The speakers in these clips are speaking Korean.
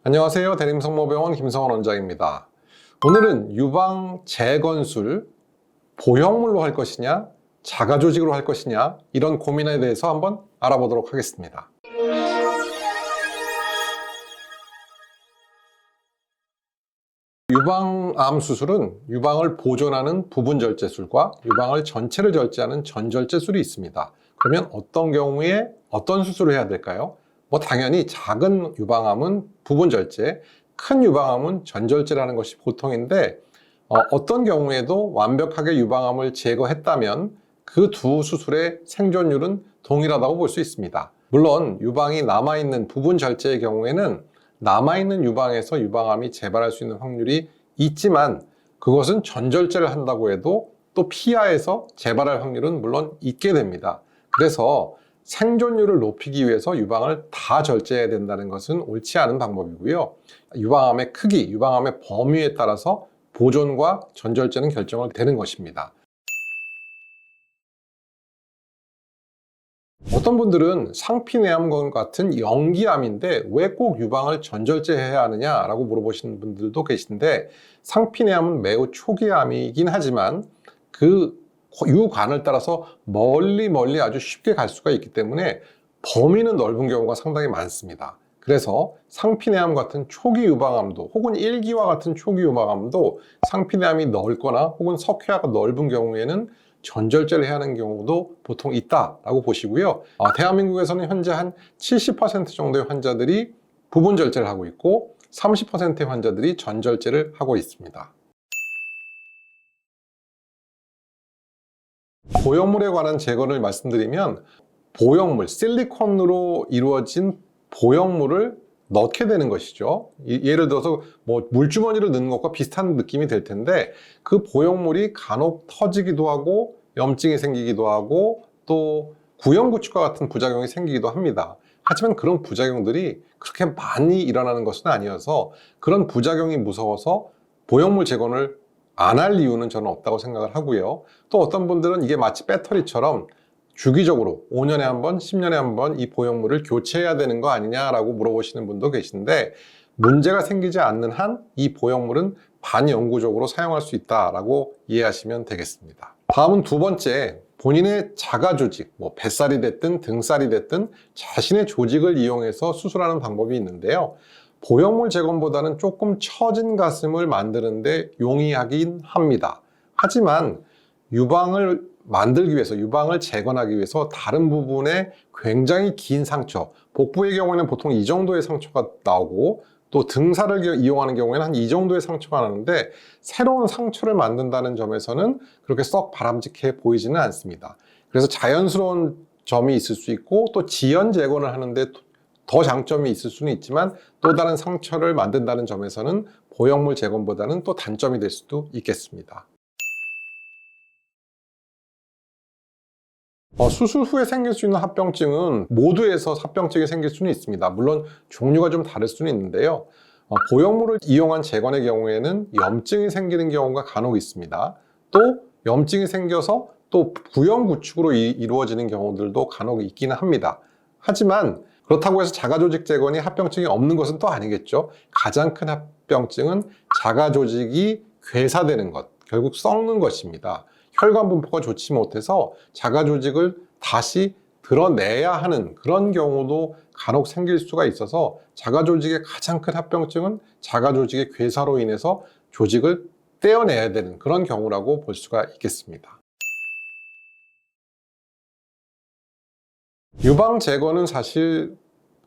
안녕하세요. 대림성모병원 김성원 원장입니다. 오늘은 유방 재건술, 보형물로 할 것이냐, 자가조직으로 할 것이냐, 이런 고민에 대해서 한번 알아보도록 하겠습니다. 유방암 수술은 유방을 보존하는 부분절제술과 유방을 전체를 절제하는 전절제술이 있습니다. 그러면 어떤 경우에 어떤 수술을 해야 될까요? 당연히 작은 유방암은 부분절제, 큰 유방암은 전절제라는 것이 보통인데 어떤 경우에도 완벽하게 유방암을 제거했다면 그 두 수술의 생존율은 동일하다고 볼 수 있습니다. 물론 유방이 남아있는 부분절제의 경우에는 남아있는 유방에서 유방암이 재발할 수 있는 확률이 있지만 그것은 전절제를 한다고 해도 또 피하에서 재발할 확률은 물론 있게 됩니다. 그래서 생존율을 높이기 위해서 유방을 다 절제해야 된다는 것은 옳지 않은 방법이고요. 유방암의 크기, 유방암의 범위에 따라서 보존과 전절제는 결정을 되는 것입니다. 어떤 분들은 상피내암 같은 영기암인데 왜 꼭 유방을 전절제해야 하느냐라고 물어보시는 분들도 계신데, 상피내암은 매우 초기 암이긴 하지만 그 유관을 따라서 멀리 아주 쉽게 갈 수가 있기 때문에 범위는 넓은 경우가 상당히 많습니다. 그래서 상피내암 같은 초기 유방암도 혹은 1기와 같은 초기 유방암도 상피내암이 넓거나 혹은 석회화가 넓은 경우에는 전절제를 해야 하는 경우도 보통 있다라고 보시고요. 대한민국에서는 현재 한 70% 정도의 환자들이 부분절제를 하고 있고 30%의 환자들이 전절제를 하고 있습니다. 보형물에 관한 제거를 말씀드리면, 보형물, 실리콘으로 이루어진 보형물을 넣게 되는 것이죠. 예를 들어서 물주머니를 넣는 것과 비슷한 느낌이 될 텐데, 그 보형물이 간혹 터지기도 하고 염증이 생기기도 하고 또 구형구축과 같은 부작용이 생기기도 합니다. 하지만 그런 부작용들이 그렇게 많이 일어나는 것은 아니어서 그런 부작용이 무서워서 보형물 제거를 안 할 이유는 저는 없다고 생각을 하고요. 또 어떤 분들은 이게 마치 배터리처럼 주기적으로 5년에 한 번, 10년에 한 번 이 보형물을 교체해야 되는 거 아니냐라고 물어보시는 분도 계신데, 문제가 생기지 않는 한 이 보형물은 반영구적으로 사용할 수 있다라고 이해하시면 되겠습니다. 다음은 두 번째, 본인의 자가조직, 뱃살이 됐든 등살이 됐든 자신의 조직을 이용해서 수술하는 방법이 있는데요. 보형물 재건보다는 조금 처진 가슴을 만드는데 용이하긴 합니다. 하지만 유방을 만들기 위해서, 유방을 재건하기 위해서 다른 부분에 굉장히 긴 상처, 복부의 경우에는 보통 이 정도의 상처가 나오고 또 등살을 이용하는 경우에는 한 이 정도의 상처가 나는데, 새로운 상처를 만든다는 점에서는 그렇게 썩 바람직해 보이지는 않습니다. 그래서 자연스러운 점이 있을 수 있고 또 지연 재건을 하는데 더 장점이 있을 수는 있지만 또 다른 상처를 만든다는 점에서는 보형물 재건보다는 또 단점이 될 수도 있겠습니다. 수술 후에 생길 수 있는 합병증은 모두에서 합병증이 생길 수는 있습니다. 물론 종류가 좀 다를 수는 있는데요. 보형물을 이용한 재건의 경우에는 염증이 생기는 경우가 간혹 있습니다. 또 염증이 생겨서 또 구형구축으로 이루어지는 경우들도 간혹 있기는 합니다. 하지만 그렇다고 해서 자가조직 재건이 합병증이 없는 것은 또 아니겠죠. 가장 큰 합병증은 자가조직이 괴사되는 것, 결국 썩는 것입니다. 혈관 분포가 좋지 못해서 자가조직을 다시 드러내야 하는 그런 경우도 간혹 생길 수가 있어서, 자가조직의 가장 큰 합병증은 자가조직의 괴사로 인해서 조직을 떼어내야 되는 그런 경우라고 볼 수가 있겠습니다. 유방 재건은 사실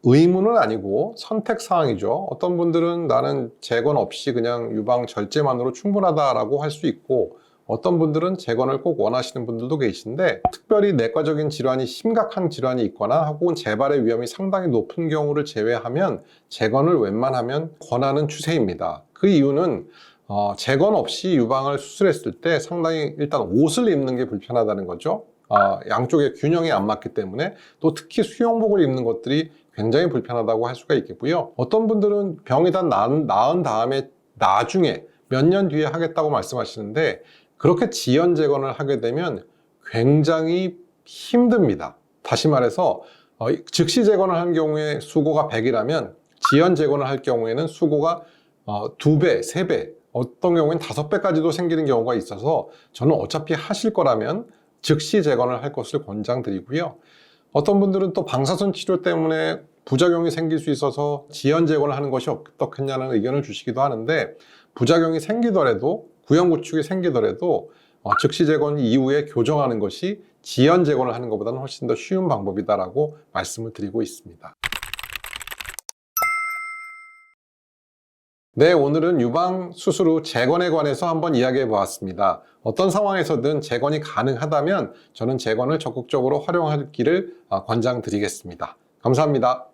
의무는 아니고 선택사항이죠. 어떤 분들은 나는 재건 없이 그냥 유방 절제만으로 충분하다라고 할 수 있고, 어떤 분들은 재건을 꼭 원하시는 분들도 계신데, 특별히 내과적인 질환이 심각한 질환이 있거나 혹은 재발의 위험이 상당히 높은 경우를 제외하면 재건을 웬만하면 권하는 추세입니다. 그 이유는 재건 없이 유방을 수술했을 때 상당히 일단 옷을 입는 게 불편하다는 거죠. 양쪽의 균형이 안 맞기 때문에, 또 특히 수영복을 입는 것들이 굉장히 불편하다고 할 수가 있겠고요. 어떤 분들은 병이 다 나은 다음에 나중에 몇 년 뒤에 하겠다고 말씀하시는데, 그렇게 지연 재건을 하게 되면 굉장히 힘듭니다. 다시 말해서 즉시 재건을 한 경우에 수고가 100이라면 지연 재건을 할 경우에는 수고가 2배, 3배, 어떤 경우에는 5배까지도 생기는 경우가 있어서 저는 어차피 하실 거라면 즉시 재건을 할 것을 권장드리고요. 어떤 분들은 또 방사선 치료 때문에 부작용이 생길 수 있어서 지연 재건을 하는 것이 어떻겠냐는 의견을 주시기도 하는데, 부작용이 생기더라도, 구형 구축이 생기더라도 즉시 재건 이후에 교정하는 것이 지연 재건을 하는 것보다는 훨씬 더 쉬운 방법이다라고 말씀을 드리고 있습니다. 네, 오늘은 유방 수술 후 재건에 관해서 한번 이야기해 보았습니다. 어떤 상황에서든 재건이 가능하다면 저는 재건을 적극적으로 활용하기를 권장드리겠습니다. 감사합니다.